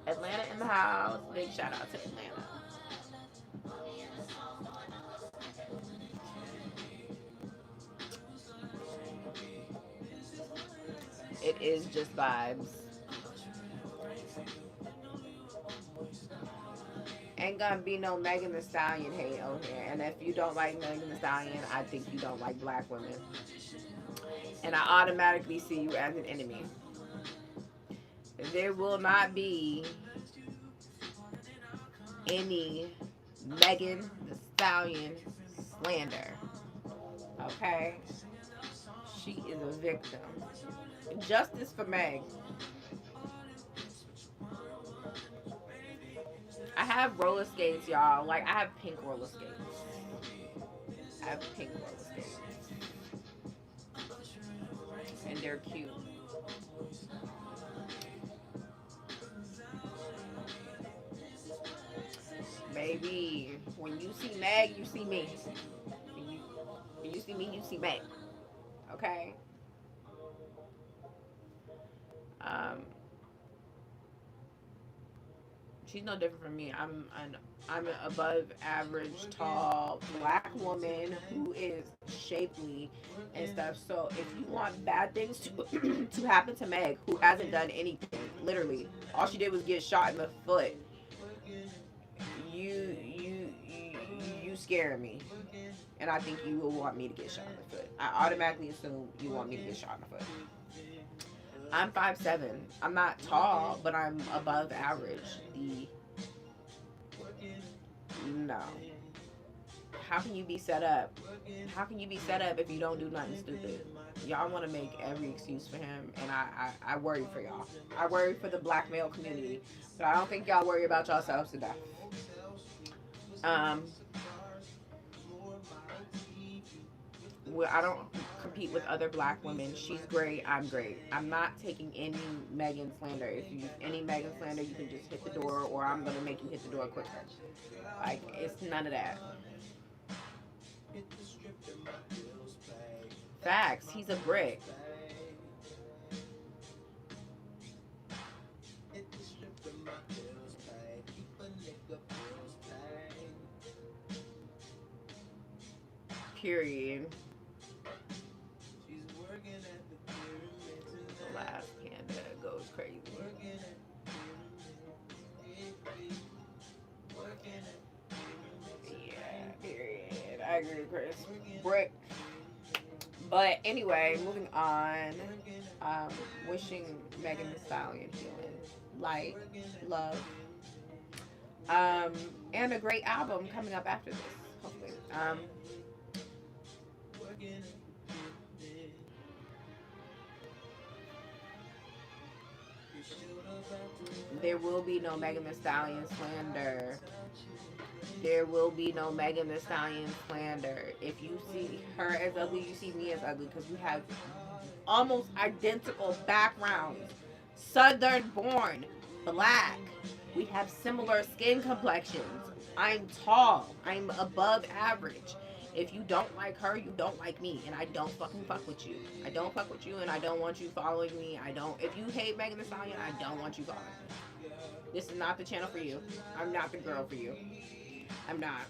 Atlanta in the house. Big shout out to Atlanta. It is just vibes. Ain't gonna be no Megan Thee Stallion hate over here. And if you don't like Megan Thee Stallion, I think you don't like black women. And I automatically see you as an enemy. There will not be any Megan Thee Stallion slander. Okay? She is a victim. Justice for Meg. I have roller skates, y'all. Like, I have pink roller skates. I have pink roller skates. And they're cute. Baby, when you see Meg, you see me. When you see me, you see Meg. Okay? Um, she's no different from me. I'm an above average tall black woman who is shapely and stuff. So if you want bad things to to happen to Meg, who hasn't done anything, literally, all she did was get shot in the foot. You scare me, and I think you will want me to get shot in the foot. I automatically assume you want me to get shot in the foot. I'm 5'7". I'm not tall, but I'm above average. No. How can you be set up? How can you be set up if you don't do nothing stupid? Y'all want to make every excuse for him, and I worry for y'all. I worry for the black male community, but I don't think y'all worry about yourselves to death. Um, I don't compete with other black women. She's great. I'm great. I'm not taking any Megan slander. If you any Megan slander, you can just hit the door, or I'm gonna make you hit the door quicker. Like, it's none of that. Facts. He's a brick. Period. The last Panda goes crazy. Yeah, period. I agree with Chris. Brick. But anyway, moving on. Wishing Megan Thee Stallion healing, light, love, and a great album coming up after this, hopefully. There will be no Megan Thee Stallion slander. There will be no Megan Thee Stallion slander. If you see her as ugly, you see me as ugly, because we have almost identical backgrounds. Southern born, black. We have similar skin complexions. I'm tall. I'm above average. If you don't like her, you don't like me, and I don't fucking fuck with you. I don't fuck with you, and I don't want you following me. I don't. If you hate Megan Thee Stallion, I don't want you following me. This is not the channel for you. I'm not the girl for you. I'm not.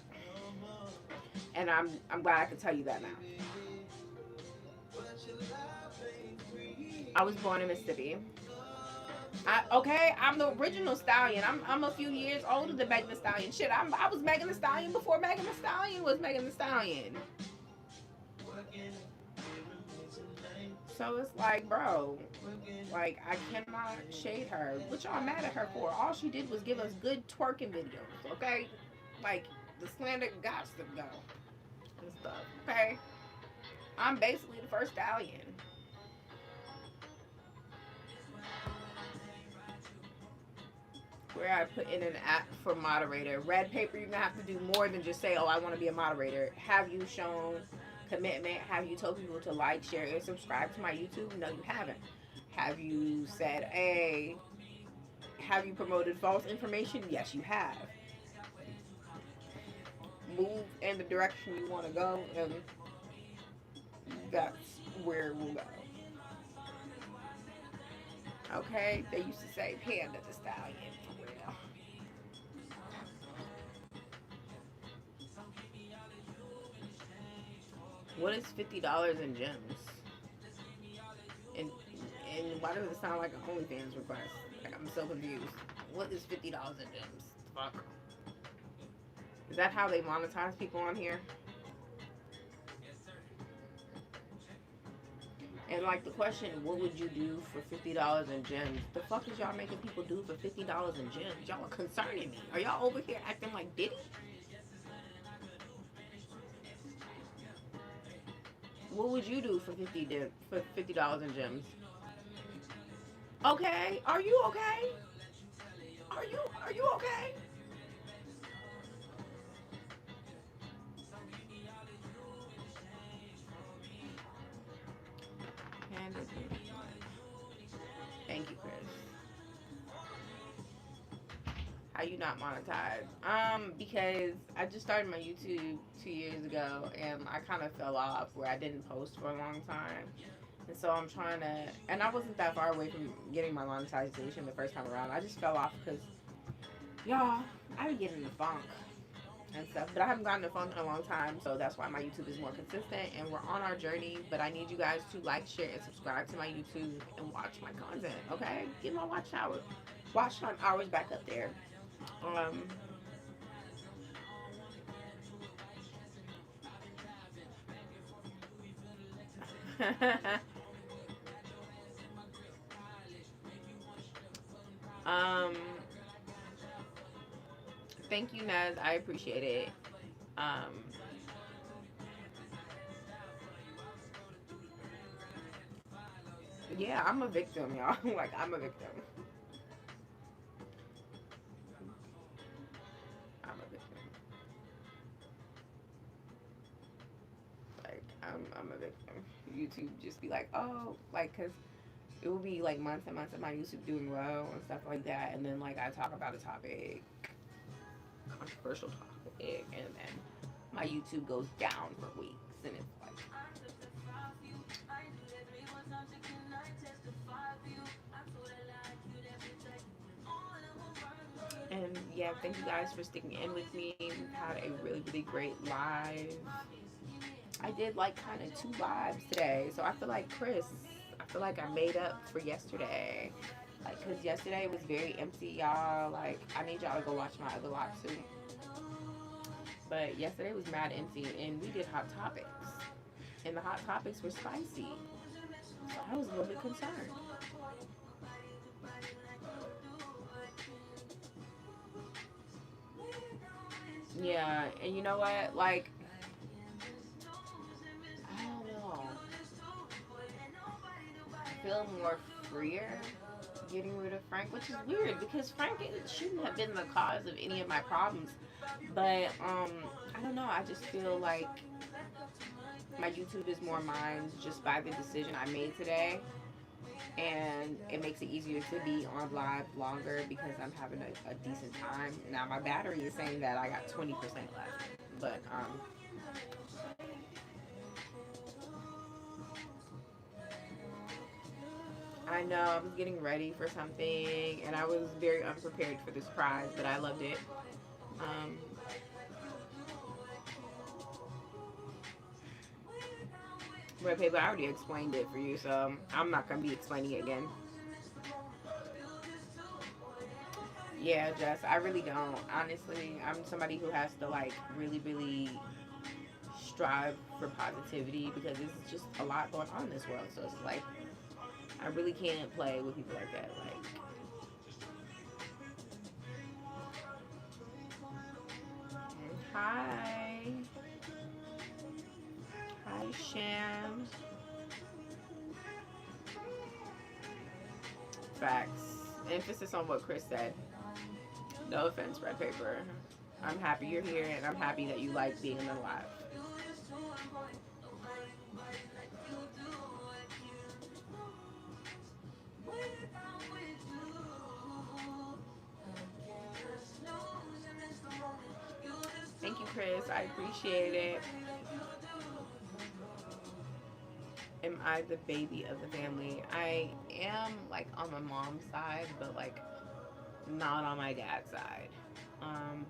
And I'm glad I can tell you that now. I was born in Mississippi. I'm the original Stallion. I'm a few years older than Megan Thee Stallion. Shit, I was Megan Thee Stallion before Megan Thee Stallion was Megan Thee Stallion. So it's like, bro, like I cannot shade her. What y'all mad at her for? All she did was give us good twerking videos, okay? Like the slander got to go and stuff, okay? I'm basically the first stallion. Where I put in an app for moderator. Red paper, you're gonna have to do more than just say, "Oh, I want to be a moderator." Have you shown commitment? Have you told people to like, share, and subscribe to my YouTube? No, you haven't. Have you said, "Hey"? Have you promoted false information? Yes, you have. Move in the direction you want to go, and that's where we'll go. Okay? They used to say, "Panda the stallion." Well, what is $50 in gems? And and why does it sound like an OnlyFans request? Like, I'm so confused. What is $50 in gems? Fuck. Is that how they monetize people on here? And like the question, what would you do for $50 in gems? The fuck is y'all making people do for $50 in gems? Y'all are concerning me. Are y'all over here acting like Diddy? What would you do for $50 in gems? Okay, are you okay? Are you okay? Thank you, Chris. How you not monetized? Because I just started my YouTube 2 years ago, and I kind of fell off where I didn't post for a long time, and so I'm trying to. And I wasn't that far away from getting my monetization the first time around. I just fell off because y'all, I be getting the funk and stuff, but I haven't gotten the funk in a long time, so that's why my YouTube is more consistent, and we're on our journey. But I need you guys to like, share, and subscribe to my YouTube and watch my content. Okay, get my watch time hours back up there. Um, um, thank you, Naz. I appreciate it. Um, yeah, I'm a victim, y'all. Like, I'm a victim. I'm a victim. Like, I'm a victim. YouTube just be like, oh, like, cause it will be like months and months of my YouTube doing well and stuff like that, and then like I talk about a topic, controversial topic, and then my YouTube goes down for weeks, and it's like, and yeah, thank you guys for sticking in with me. We've had a really, really great live. I did like kind of two lives today, so I feel like Chris. I feel like I made up for yesterday. Like, cause yesterday was very empty, y'all. Like, I need y'all to go watch my other live too. But yesterday was mad empty, and we did hot topics, and the hot topics were spicy. So I was a little bit concerned. Yeah, and you know what? Like, I don't know. I feel more freer getting rid of Frank, which is weird because Frank shouldn't have been the cause of any of my problems. But I don't know. I just feel like my YouTube is more mine just by the decision I made today, and it makes it easier to be on live longer because I'm having a decent time. Now my battery is saying that I got 20% left, but I know I was getting ready for something, and I was very unprepared for this prize, but I loved it. Um, Red paper, I already explained it for you, so I'm not gonna be explaining it again. Yeah, Jess, I really don't. Honestly, I'm somebody who has to like really, really strive for positivity because there's just a lot going on in this world. So it's like I really can't play with people like that. Like, hi, hi, Sham. Facts. Emphasis on what Chris said. No offense, Red Paper. I'm happy you're here, and I'm happy that you like being alive. Thank you, Chris. I appreciate it. Am I the baby of the family? I am, like, on my mom's side, but, like, not on my dad's side.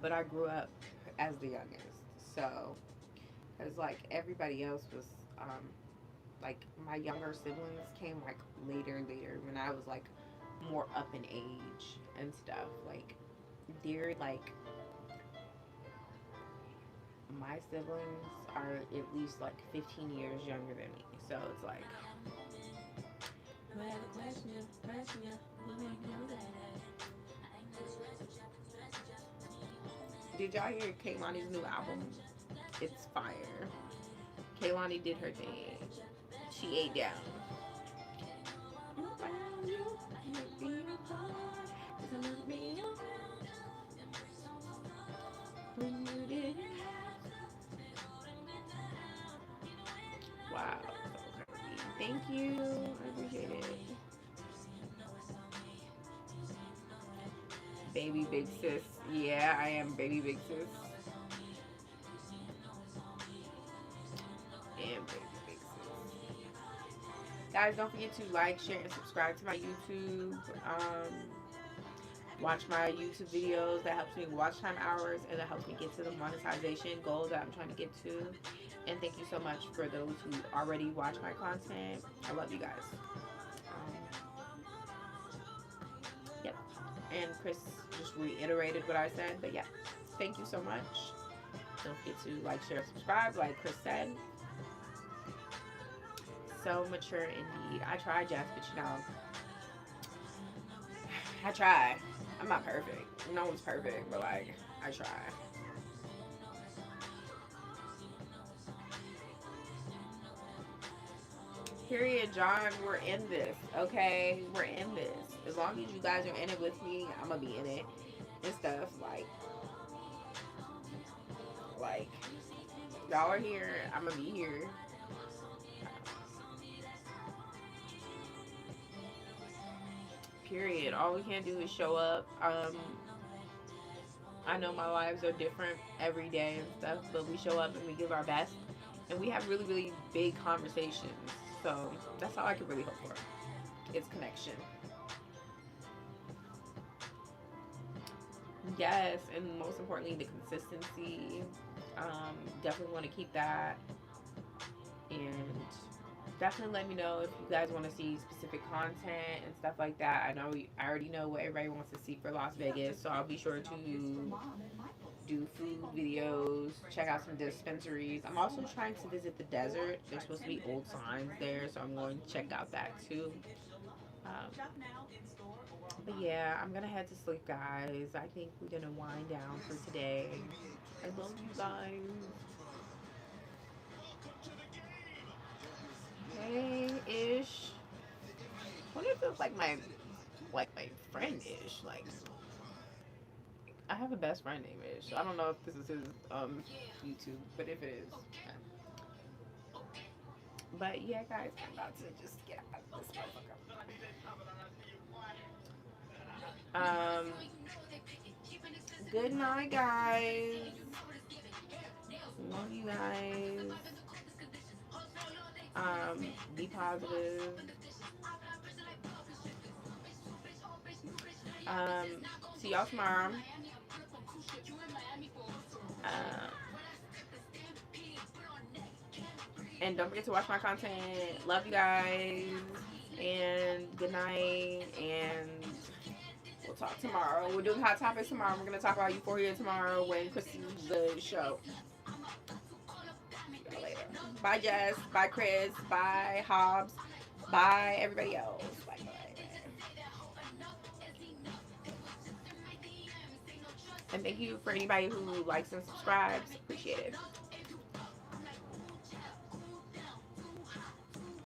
But I grew up as the youngest. So, because, like, everybody else was, like, my younger siblings came, like, later when I was, like, more up in age and stuff. Like, they're, like, my siblings are at least, like, 15 years younger than me. So it's like, did y'all hear Kaylani's new album? It's fire. Kaylani did her thing. She ate down. Wow. Thank you. I appreciate it. Baby big sis. Yeah, I am baby big sis. And baby big sis. Guys, don't forget to like, share, and subscribe to my YouTube. Watch my YouTube videos. That helps me with watch time hours, and that helps me get to the monetization goal that I'm trying to get to. And thank you so much for those who already watch my content. I love you guys. Yep. And Chris just reiterated what I said, but yeah, thank you so much. Don't forget to like, share, subscribe, like Chris said. So mature indeed. I try, Jeff, but you know, I try. I'm not perfect. No one's perfect, but like, I try. Period, John. We're in this, okay? We're in this. As long as you guys are in it with me, I'm gonna be in it and stuff. Like y'all are here, I'm gonna be here. Period. All we can do is show up. I know my lives are different every day and stuff, but we show up and we give our best, and we have really, really big conversations. So that's all I could really hope for. It's connection. Yes, and most importantly, the consistency. Definitely want to keep that, and definitely let me know if you guys want to see specific content and stuff like that. I already know what everybody wants to see for Las Vegas, so I'll be sure to do food videos, check out some dispensaries. I'm also trying to visit the desert. There's supposed to be old signs there, so I'm going to check out that too. But yeah, I'm gonna head to sleep, guys. I think we're gonna wind down for today. I love you guys. Hey, Ish. I wonder if it's like my friend Ish. Like, I have a best friend named Ish. I don't know if this is his YouTube, but if it is, but yeah, guys, I'm about to just get out of this motherfucker. Good night, guys. Love you guys. Be positive. See y'all tomorrow. And don't forget to watch my content. Love you guys. And good night. And we'll talk tomorrow. We're doing hot topics tomorrow. We're going to talk about Euphoria tomorrow when Chris sees the show. Bye, Jess. Bye, Chris. Bye, Hobbs. Bye, everybody else. Bye, bye. And thank you for anybody who likes and subscribes. Appreciate it.